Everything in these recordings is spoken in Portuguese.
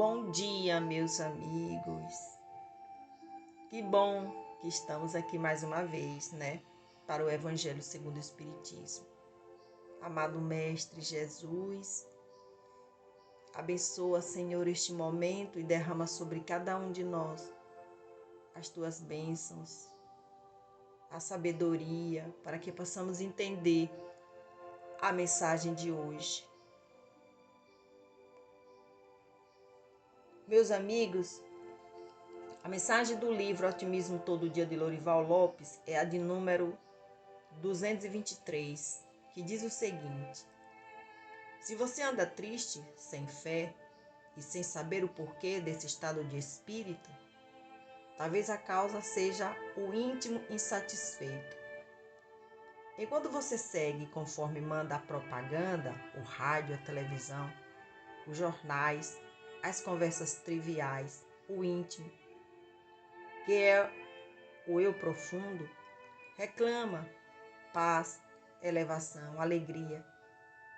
Bom dia, meus amigos. Que bom que estamos aqui mais uma vez, né? Para o Evangelho segundo o Espiritismo. Amado Mestre Jesus, abençoa, Senhor, este momento e derrama sobre cada um de nós as tuas bênçãos, a sabedoria, para que possamos entender a mensagem de hoje. Meus amigos, a mensagem do livro Otimismo Todo Dia de Lorival Lopes é a de número 223, que diz o seguinte: se você anda triste, sem fé e sem saber o porquê desse estado de espírito, talvez a causa seja o íntimo insatisfeito. Enquanto você segue conforme manda a propaganda, o rádio, a televisão, os jornais, as conversas triviais, o íntimo, que é o eu profundo, reclama paz, elevação, alegria.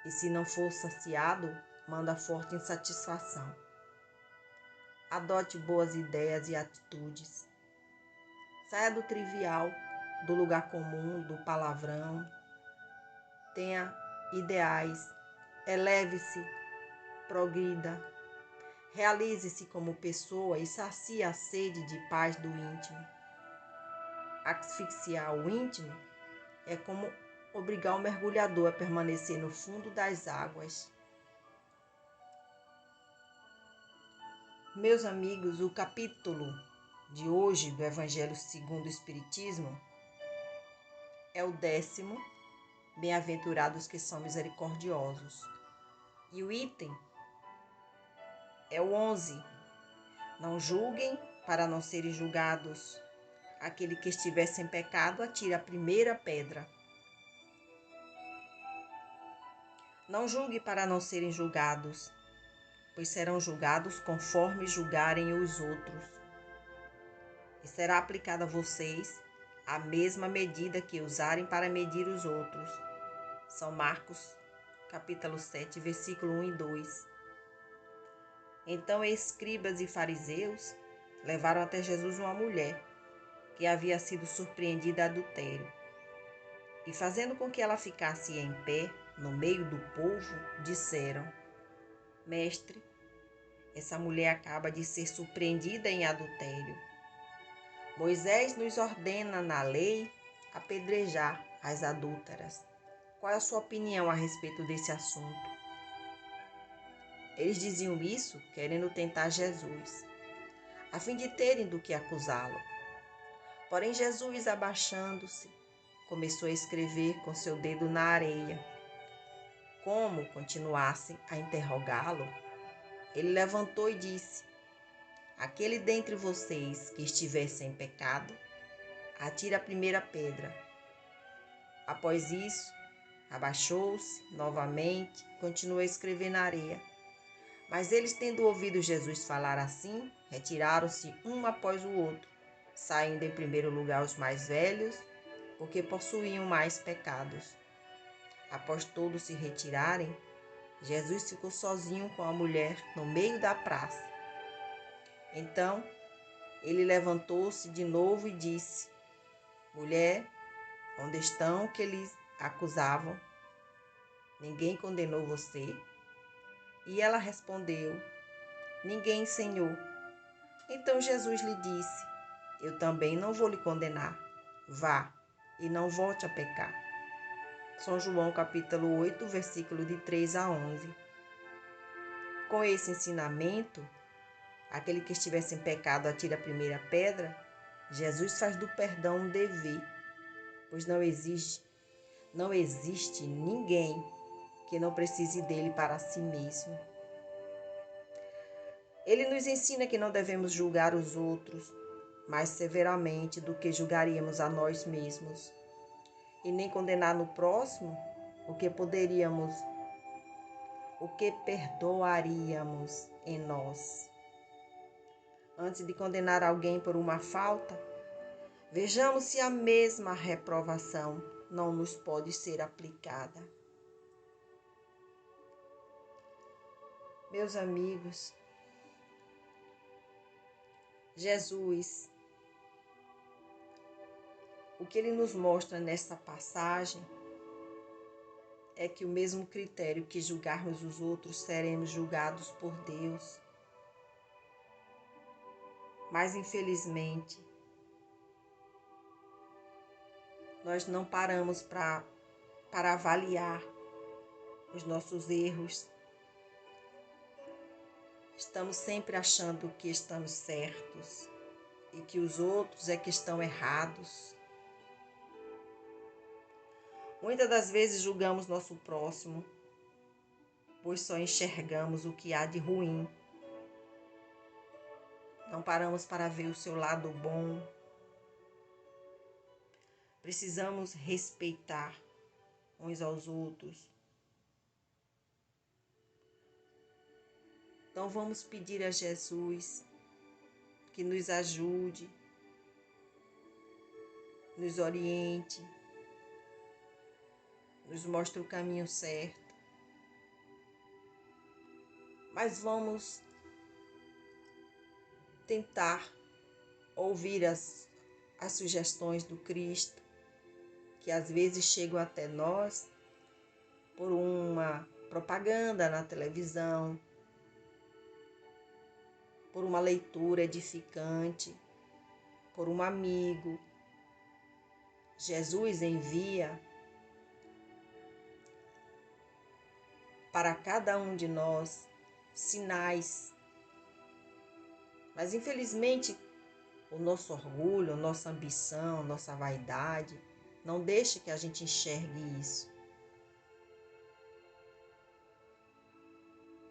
E se não for saciado, manda forte insatisfação. Adote boas ideias e atitudes. Saia do trivial, do lugar comum, do palavrão. Tenha ideais. Eleve-se, progrida. Realize-se como pessoa e sacie a sede de paz do íntimo. Asfixiar o íntimo é como obrigar o mergulhador a permanecer no fundo das águas. Meus amigos, o capítulo de hoje do Evangelho segundo o Espiritismo é o 10º, Bem-aventurados que são misericordiosos. E o item é o 11, não julguem para não serem julgados. Aquele que estiver sem pecado, atire a primeira pedra. Não julgue para não serem julgados, pois serão julgados conforme julgarem os outros. E será aplicada a vocês a mesma medida que usarem para medir os outros. São Marcos, capítulo 7, versículo 1 e 2. Então, escribas e fariseus levaram até Jesus uma mulher que havia sido surpreendida a adultério. E fazendo com que ela ficasse em pé no meio do povo, disseram: Mestre, essa mulher acaba de ser surpreendida em adultério. Moisés nos ordena na lei apedrejar as adúlteras. Qual é a sua opinião a respeito desse assunto? Eles diziam isso querendo tentar Jesus, a fim de terem do que acusá-lo. Porém, Jesus, abaixando-se, começou a escrever com seu dedo na areia. Como continuassem a interrogá-lo, ele levantou e disse: aquele dentre vocês que estiver sem pecado, atire a primeira pedra. Após isso, abaixou-se novamente e continuou a escrever na areia. Mas eles, tendo ouvido Jesus falar assim, retiraram-se um após o outro, saindo em primeiro lugar os mais velhos, porque possuíam mais pecados. Após todos se retirarem, Jesus ficou sozinho com a mulher no meio da praça. Então, ele levantou-se de novo e disse: mulher, onde estão que lhes acusavam? Ninguém condenou você? E ela respondeu: ninguém, Senhor. Então Jesus lhe disse: eu também não vou lhe condenar. Vá e não volte a pecar. São João capítulo 8, versículo de 3 a 11. Com esse ensinamento, aquele que estiver sem pecado atire a primeira pedra, Jesus faz do perdão um dever, pois não existe ninguém que não precise dele para si mesmo. Ele nos ensina que não devemos julgar os outros mais severamente do que julgaríamos a nós mesmos, e nem condenar no próximo o que perdoaríamos em nós. Antes de condenar alguém por uma falta, vejamos se a mesma reprovação não nos pode ser aplicada. Meus amigos, Jesus, o que ele nos mostra nessa passagem é que o mesmo critério que julgarmos os outros, seremos julgados por Deus. Mas, infelizmente, nós não paramos para avaliar os nossos erros. Estamos sempre achando que estamos certos e que os outros é que estão errados. Muitas das vezes julgamos nosso próximo, pois só enxergamos o que há de ruim. Não paramos para ver o seu lado bom. Precisamos respeitar uns aos outros. Então vamos pedir a Jesus que nos ajude, nos oriente, nos mostre o caminho certo. Mas vamos tentar ouvir as sugestões do Cristo, que às vezes chegam até nós por uma propaganda na televisão, por uma leitura edificante, por um amigo. Jesus envia para cada um de nós sinais. Mas, infelizmente, o nosso orgulho, a nossa ambição, a nossa vaidade, não deixa que a gente enxergue isso.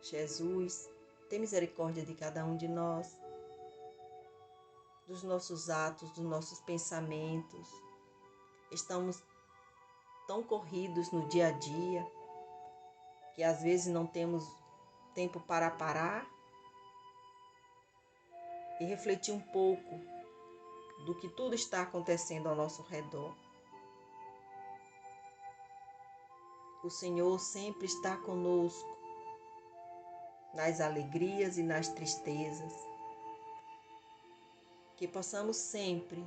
Jesus, tem misericórdia de cada um de nós, dos nossos atos, dos nossos pensamentos. Estamos tão corridos no dia a dia que às vezes não temos tempo para parar e refletir um pouco do que tudo está acontecendo ao nosso redor. O Senhor sempre está conosco, nas alegrias e nas tristezas. Que possamos sempre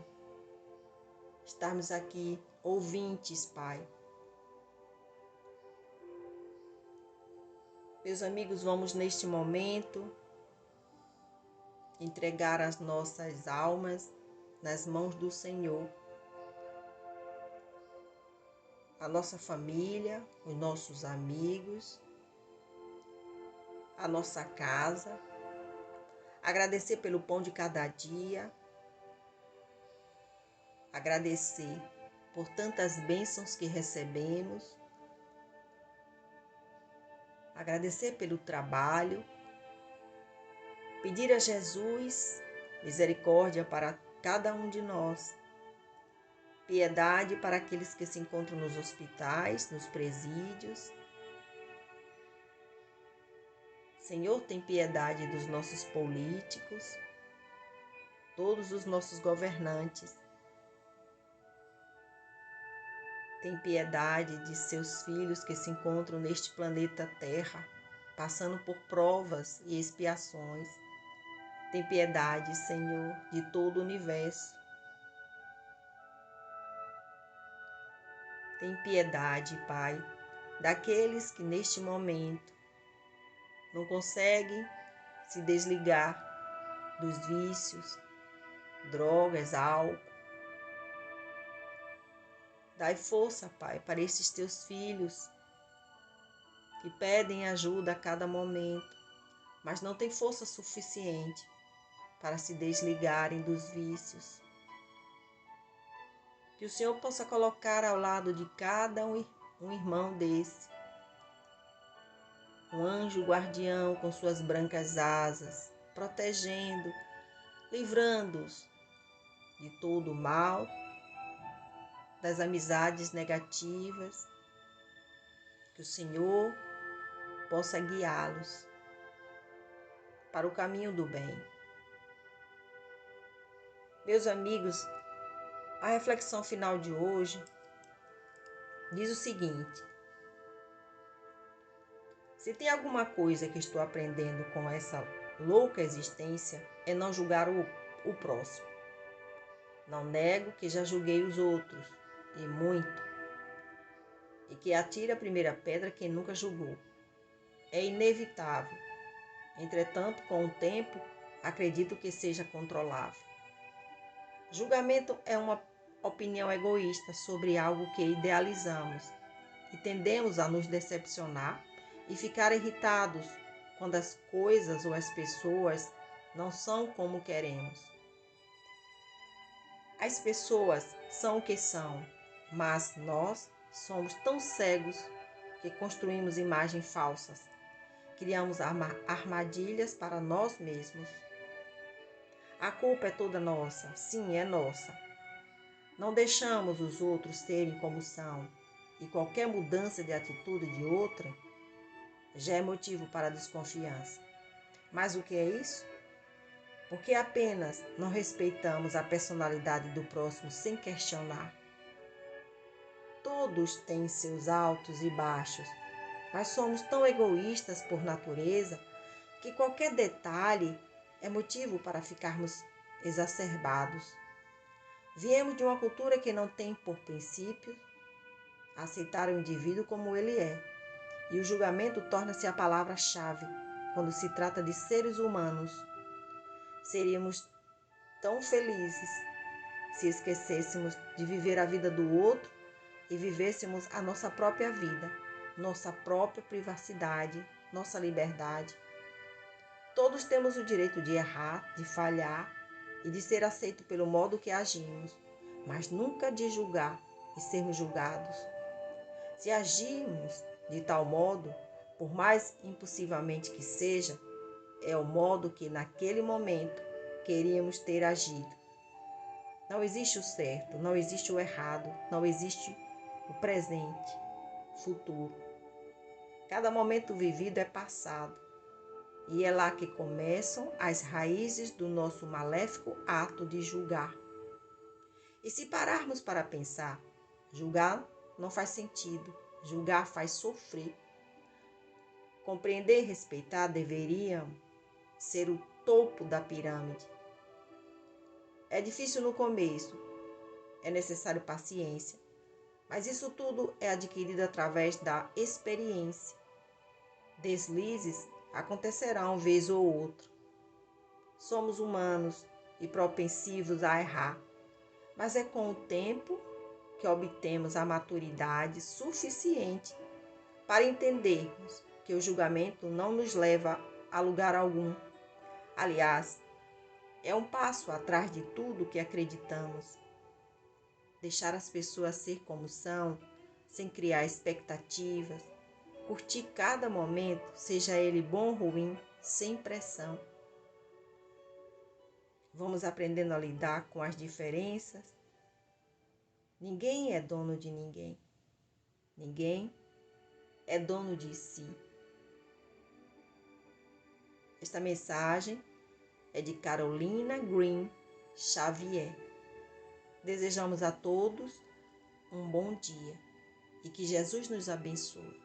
estarmos aqui ouvintes, Pai. Meus amigos, vamos neste momento entregar as nossas almas nas mãos do Senhor. A nossa família, os nossos amigos, a nossa casa. Agradecer pelo pão de cada dia. Agradecer por tantas bênçãos que recebemos. Agradecer pelo trabalho. Pedir a Jesus misericórdia para cada um de nós. Piedade para aqueles que se encontram nos hospitais, nos presídios. Senhor, tem piedade dos nossos políticos, todos os nossos governantes. Tem piedade de seus filhos que se encontram neste planeta Terra, passando por provas e expiações. Tem piedade, Senhor, de todo o universo. Tem piedade, Pai, daqueles que neste momento não conseguem se desligar dos vícios, drogas, álcool. Dai força, Pai, para esses teus filhos que pedem ajuda a cada momento, mas não têm força suficiente para se desligarem dos vícios. Que o Senhor possa colocar ao lado de cada um irmão desse, um anjo guardião com suas brancas asas, protegendo, livrando-os de todo o mal, das amizades negativas. Que o Senhor possa guiá-los para o caminho do bem. Meus amigos, a reflexão final de hoje diz o seguinte: se tem alguma coisa que estou aprendendo com essa louca existência, é não julgar o próximo. Não nego que já julguei os outros, e muito, e que atire a primeira pedra quem nunca julgou. É inevitável. Entretanto, com o tempo, acredito que seja controlável. Julgamento é uma opinião egoísta sobre algo que idealizamos e tendemos a nos decepcionar e ficar irritados quando as coisas ou as pessoas não são como queremos. As pessoas são o que são, mas nós somos tão cegos que construímos imagens falsas. Criamos armadilhas para nós mesmos. A culpa é toda nossa, sim, é nossa. Não deixamos os outros serem como são, e qualquer mudança de atitude de outra já é motivo para desconfiança. Mas o que é isso? Porque apenas não respeitamos a personalidade do próximo sem questionar. Todos têm seus altos e baixos, mas somos tão egoístas por natureza que qualquer detalhe é motivo para ficarmos exacerbados. Viemos de uma cultura que não tem por princípio aceitar o indivíduo como ele é, e o julgamento torna-se a palavra-chave quando se trata de seres humanos. Seríamos tão felizes se esquecêssemos de viver a vida do outro e vivêssemos a nossa própria vida, nossa própria privacidade, nossa liberdade. Todos temos o direito de errar, de falhar e de ser aceito pelo modo que agimos, mas nunca de julgar e sermos julgados. Se agirmos de tal modo, por mais impulsivamente que seja, é o modo que naquele momento queríamos ter agido. Não existe o certo, não existe o errado, não existe o presente, futuro. Cada momento vivido é passado, e é lá que começam as raízes do nosso maléfico ato de julgar. E se pararmos para pensar, julgar não faz sentido, julgar faz sofrer. Compreender e respeitar deveriam ser o topo da pirâmide. É difícil no começo, é necessário paciência, mas isso tudo é adquirido através da experiência. Deslizes acontecerão vez ou outra. Somos humanos e propensivos a errar, mas é com o tempo que obtemos a maturidade suficiente para entendermos que o julgamento não nos leva a lugar algum. Aliás, é um passo atrás de tudo que acreditamos. Deixar as pessoas ser como são, sem criar expectativas, curtir cada momento, seja ele bom ou ruim, sem pressão. Vamos aprendendo a lidar com as diferenças. Ninguém é dono de ninguém. Ninguém é dono de si. Esta mensagem é de Carolina Green Xavier. Desejamos a todos um bom dia e que Jesus nos abençoe.